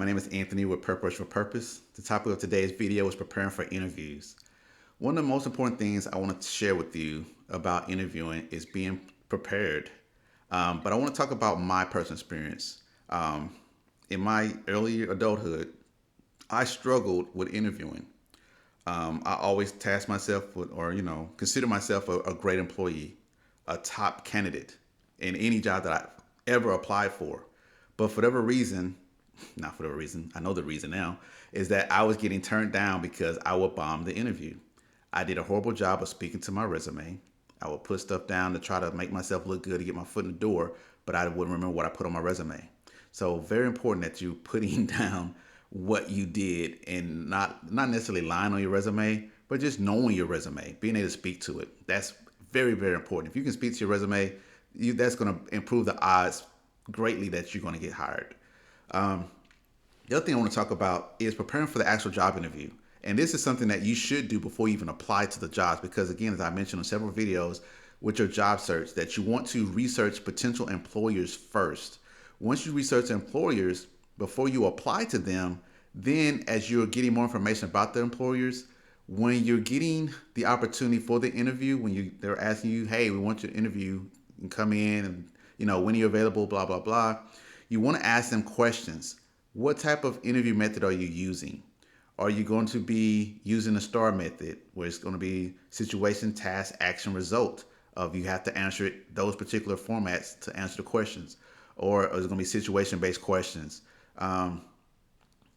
My name is Anthony with Purpose for Purpose. The topic of today's video is preparing for interviews. One of the most important things I want to share with you about interviewing is being prepared. But I want to talk about my personal experience. In my early adulthood, I struggled with interviewing. I always task myself with, or consider myself a great employee, a top candidate in any job that I ever applied for. But for whatever reason, not for whatever reason, I know the reason now, is that I was getting turned down because I would bomb the interview. I did a horrible job of speaking to my resume. I would put stuff down to try to make myself look good to get my foot in the door, but I wouldn't remember what I put on my resume. So very important that you putting down what you did and not necessarily lying on your resume, but just knowing your resume, being able to speak to it. That's very, very important. If you can speak to your resume, that's going to improve the odds greatly that you're going to get hired. The other thing I want to talk about is preparing for the actual job interview. And this is something that you should do before you even apply to the jobs, because again, as I mentioned on several videos with your job search, that you want to research potential employers first. Once you research employers before you apply to them, then as you're getting more information about the employers, when you're getting the opportunity for the interview, they're asking you, hey, we want you to interview and come in and when are you available, blah blah blah, you want to ask them questions. What type of interview method are you using? Are you going to be using the STAR method, where it's going to be situation, task, action, result? Of you have to answer it those particular formats to answer the questions, or is it going to be situation-based questions?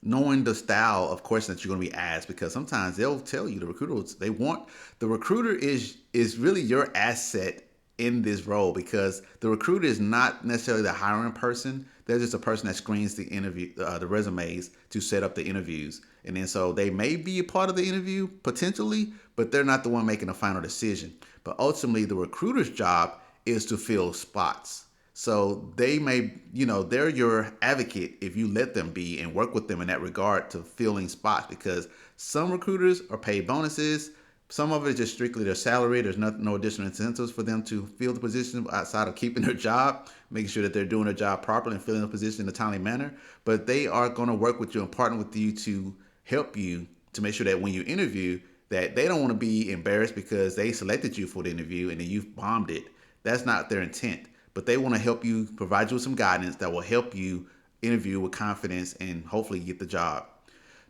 Knowing the style of questions that you're going to be asked, because sometimes they'll tell you, the recruiter is really your asset in this role, because the recruiter is not necessarily the hiring person. They're just a person that screens the resumes to set up the interviews. And then so they may be a part of the interview potentially, but they're not the one making the final decision. But ultimately the recruiter's job is to fill spots. So they may, they're your advocate if you let them be and work with them in that regard to filling spots, because some recruiters are paid bonuses. Some of it is just strictly their salary. There's no additional incentives for them to fill the position outside of keeping their job, making sure that they're doing their job properly and filling the position in a timely manner. But they are going to work with you and partner with you to help you to make sure that when you interview, that they don't want to be embarrassed because they selected you for the interview and then you've bombed it. That's not their intent. But they want to help you, provide you with some guidance that will help you interview with confidence and hopefully get the job.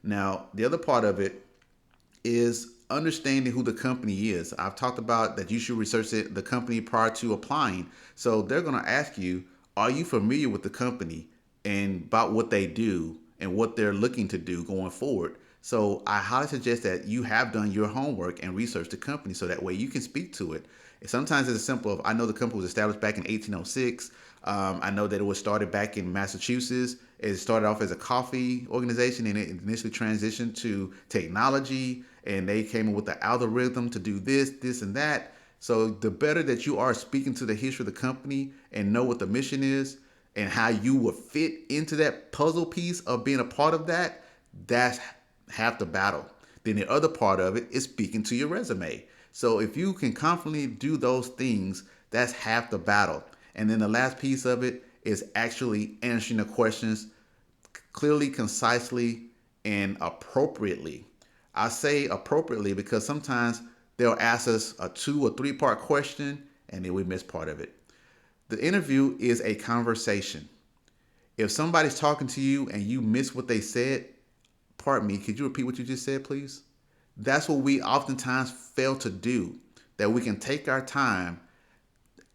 Now, the other part of it is understanding who the company is. I've talked about that you should research the company prior to applying. So they're going to ask you, are you familiar with the company and about what they do and what they're looking to do going forward? So I highly suggest that you have done your homework and research the company so that way you can speak to it. Sometimes it's as simple as, I know the company was established back in 1806. I know that it was started back in Massachusetts. It started off as a coffee organization and it initially transitioned to technology, and they came in with the algorithm to do this, and that. So the better that you are speaking to the history of the company and know what the mission is and how you would fit into that puzzle piece of being a part of that, that's half the battle. Then the other part of it is speaking to your resume. So if you can confidently do those things, that's half the battle. And then the last piece of it is actually answering the questions clearly, concisely, and appropriately. I say appropriately because sometimes they'll ask us a 2 or 3 part question and then we miss part of it. The interview is a conversation. If somebody's talking to you and you miss what they said, pardon me, could you repeat what you just said, please? That's what we oftentimes fail to do, that we can take our time,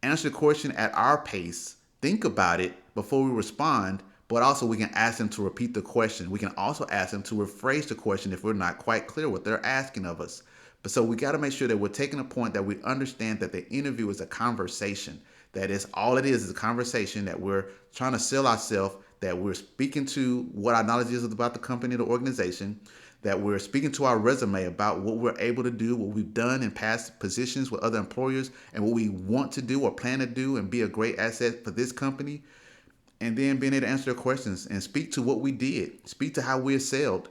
answer the question at our pace, think about it before we respond, but also we can ask them to repeat the question. We can also ask them to rephrase the question if we're not quite clear what they're asking of us. But so we got to make sure that we're taking a point that we understand that the interview is a conversation. That is all it is a conversation, that we're trying to sell ourselves, that we're speaking to what our knowledge is about the company, the organization, that we're speaking to our resume about what we're able to do, what we've done in past positions with other employers, and what we want to do or plan to do and be a great asset for this company. And then being able to answer their questions and speak to what we did, speak to how we excelled.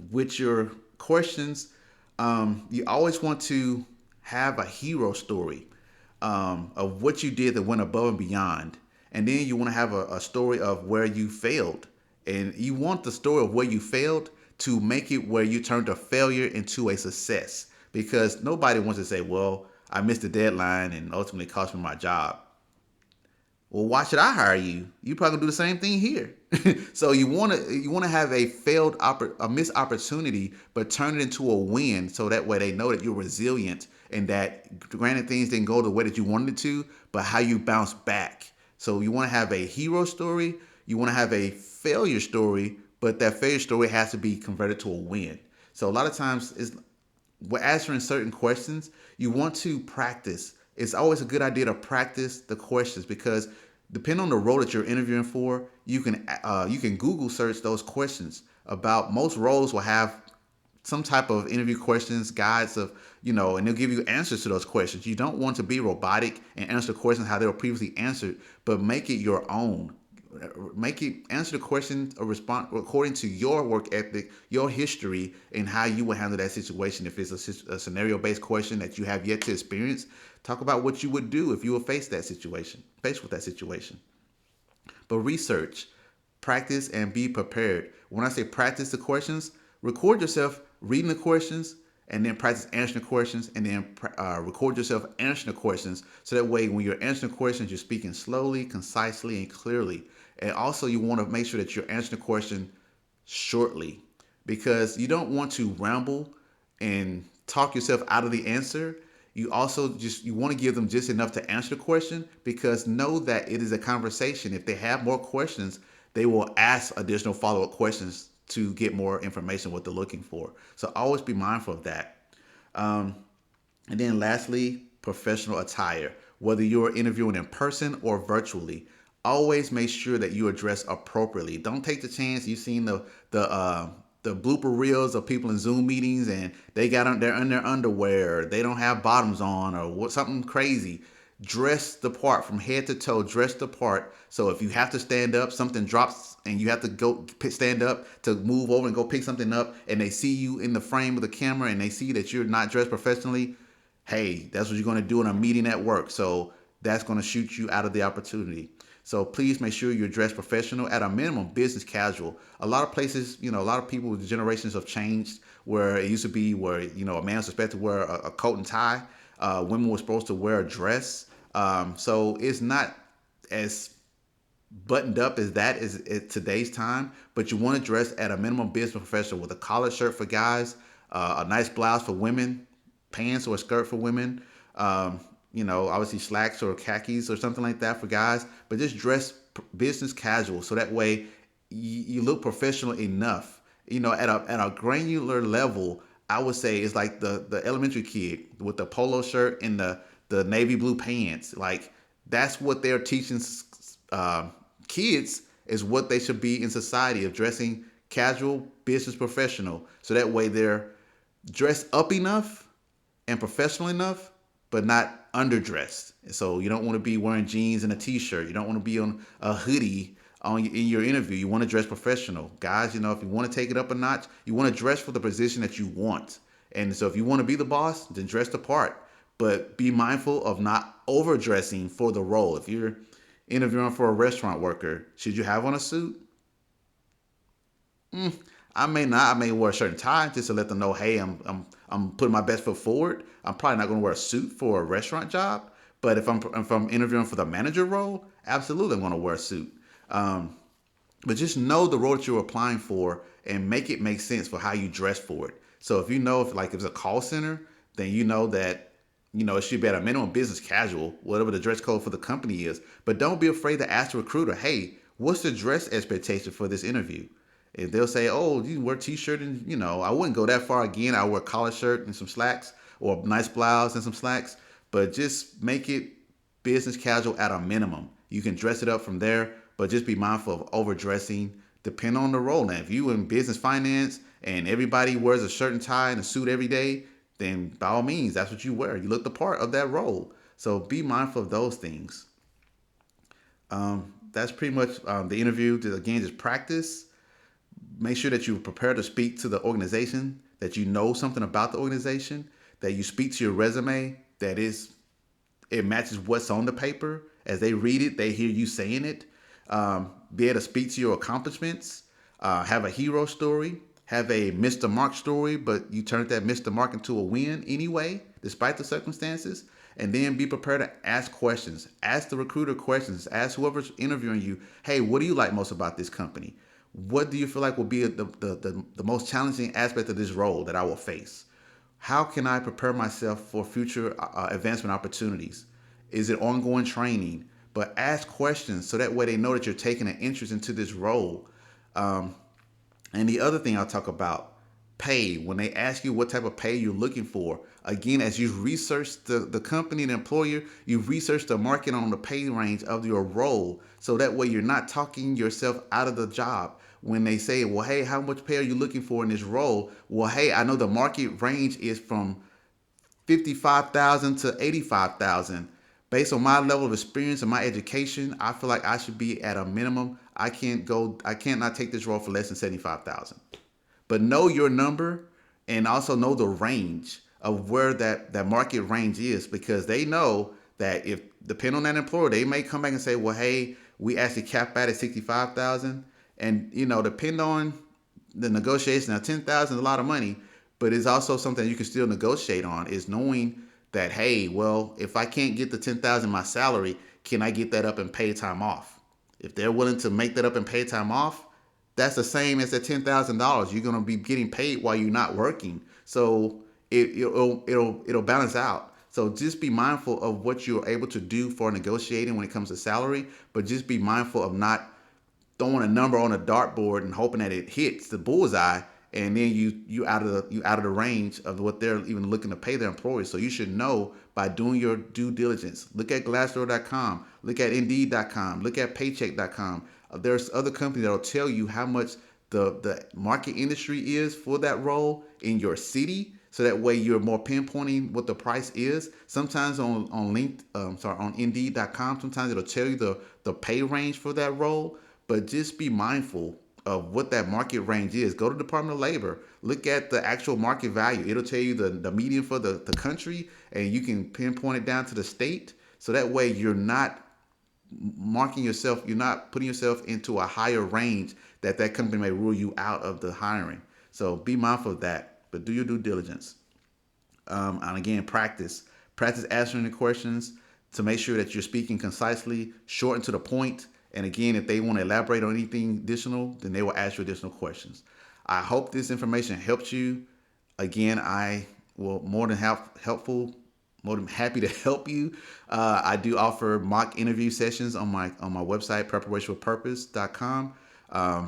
With your questions, you always want to have a hero story of what you did that went above and beyond. And then you want to have a story of where you failed And you want the story of where you failed to make it where you turned a failure into a success. Because nobody wants to say, well, I missed the deadline and ultimately cost me my job. Well, why should I hire you? You probably gonna do the same thing here. So you want to have a a missed opportunity, but turn it into a win, so that way they know that you're resilient and that granted things didn't go the way that you wanted it to, but how you bounce back. So you want to have a hero story, you want to have a failure story, but that failure story has to be converted to a win. So a lot of times it's when answering certain questions, you want to practice. It's always a good idea to practice the questions because depending on the role that you're interviewing for, you can Google search those questions. About most roles will have some type of interview questions, guides of, and they'll give you answers to those questions. You don't want to be robotic and answer questions how they were previously answered, but make it your own. Make it answer the question or respond according to your work ethic, your history, and how you would handle that situation. If it's a scenario-based question that you have yet to experience, talk about what you would do if you were faced with that situation. But research, practice, and be prepared. When I say practice the questions, record yourself reading the questions and then practice answering the questions and then record yourself answering the questions. So that way, when you're answering the questions, you're speaking slowly, concisely, and clearly. And also, you want to make sure that you're answering the question shortly because you don't want to ramble and talk yourself out of the answer. You want to give them just enough to answer the question because know that it is a conversation. If they have more questions, they will ask additional follow-up questions to get more information what they're looking for. So always be mindful of that. And then lastly, professional attire. Whether you're interviewing in person or virtually, always make sure that you are dressed appropriately. Don't take the chance. You've seen the blooper reels of people in Zoom meetings and they're in their underwear, they don't have bottoms on or something crazy. Dress the part from head to toe. Dress the part. So if you have to stand up, something drops and you have to go stand up to move over and go pick something up, and they see you in the frame of the camera and they see that you're not dressed professionally. Hey, that's what you're going to do in a meeting at work. So that's going to shoot you out of the opportunity. So please make sure you're dressed professional, at a minimum business casual. A lot of places, a lot of people with generations have changed where it used to be where, a man was expected to wear a coat and tie. Women were supposed to wear a dress. So it's not as buttoned up as that is at today's time, but you want to dress at a minimum business professional with a collared shirt for guys, a nice blouse for women, pants or a skirt for women, obviously slacks or khakis or something like that for guys, but just dress business casual so that way you look professional enough. At a granular level, I would say it's like the elementary kid with the polo shirt and the navy blue pants. Like that's what they're teaching kids is what they should be in society of dressing casual, business professional. So that way they're dressed up enough and professional enough, but not underdressed. So you don't want to be wearing jeans and a t-shirt. You don't want to be on a hoodie in your interview. You want to dress professional. Guys, if you want to take it up a notch, you want to dress for the position that you want. And so if you want to be the boss, then dress the part. But be mindful of not overdressing for the role. If you're interviewing for a restaurant worker, should you have on a suit? I may not. I may wear a shirt and tie just to let them know, hey, I'm putting my best foot forward. I'm probably not going to wear a suit for a restaurant job. But if I'm interviewing for the manager role, absolutely I'm going to wear a suit. But just know the role that you're applying for and make it make sense for how you dress for it. So if if it's a call center, then you know that it should be at a minimum business casual, whatever the dress code for the company is. But don't be afraid to ask the recruiter, hey, what's the dress expectation for this interview? If they'll say, oh, you wear t-shirt and, I wouldn't go that far again. I wear a collar shirt and some slacks or a nice blouse and some slacks, but just make it business casual at a minimum. You can dress it up from there, but just be mindful of overdressing depending on the role. Now, if you in business finance and everybody wears a shirt and tie and a suit every day, then by all means, that's what you wear. You look the part of that role. So be mindful of those things. That's pretty much the interview. Just practice. Make sure that you're prepared to speak to the organization, that you know something about the organization, that you speak to your resume, it matches what's on the paper. As they read it, they hear you saying it. Be able to speak to your accomplishments. Have a hero story, have a Mr. Mark story, but you turned that Mr. Mark into a win anyway, despite the circumstances. And then be prepared to ask questions. Ask the recruiter questions. Ask whoever's interviewing you, hey, what do you like most about this company? What do you feel like will be the most challenging aspect of this role that I will face? How can I prepare myself for future advancement opportunities? Is it ongoing training? But ask questions so that way they know that you're taking an interest into this role. Um, and the other thing I'll talk about, pay. When they ask you what type of pay you're looking for, again, as you research the company and employer, you research the market on the pay range of your role. So that way you're not talking yourself out of the job. When they say, well, hey, how much pay are you looking for in this role? Well, hey, I know the market range is from 55,000 to 85,000. Based on my level of experience and my education, I feel like I should be at a minimum. I can't not take this role for less than 75,000. But know your number and also know the range of where that market range is, because they know that if depending on that employer, they may come back and say, well, hey, we actually cap out at 65,000. And depend on the negotiation. Now 10,000 is a lot of money, but it's also something you can still negotiate on, is knowing that, hey, well, if I can't get the 10,000 my salary, can I get that up and pay time off? If they're willing to make that up and pay time off, that's the same as the $10,000. You're gonna be getting paid while you're not working, so it'll balance out. So just be mindful of what you're able to do for negotiating when it comes to salary, but just be mindful of not throwing a number on a dartboard and hoping that it hits the bullseye, and then you out of the range of what they're even looking to pay their employees. So you should know by doing your due diligence. Look at Glassdoor.com, look at Indeed.com, look at Paycheck.com. There's other companies that'll tell you how much the market industry is for that role in your city. So that way you're more pinpointing what the price is. Sometimes on Indeed.com, sometimes it'll tell you the pay range for that role. But just be mindful of what that market range is. Go to Department of Labor, look at the actual market value. It'll tell you the median for the country, and you can pinpoint it down to the state. So that way you're not you're not putting yourself into a higher range that company may rule you out of the hiring. So be mindful of that, but do your due diligence. And again, practice answering the questions to make sure that you're speaking concisely, short and to the point. And again, if they want to elaborate on anything additional, then they will ask you additional questions. I hope this information helps you. Again, I will more than happy to help you. I do offer mock interview sessions on my website, preparationwithpurpose.com.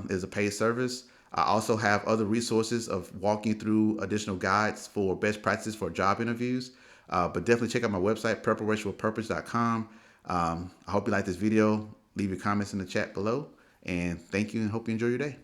Is a paid service. I also have other resources of walking through additional guides for best practices for job interviews. But definitely check out my website, preparationwithpurpose.com. I hope you like this video. Leave your comments in the chat below. And thank you, and hope you enjoy your day.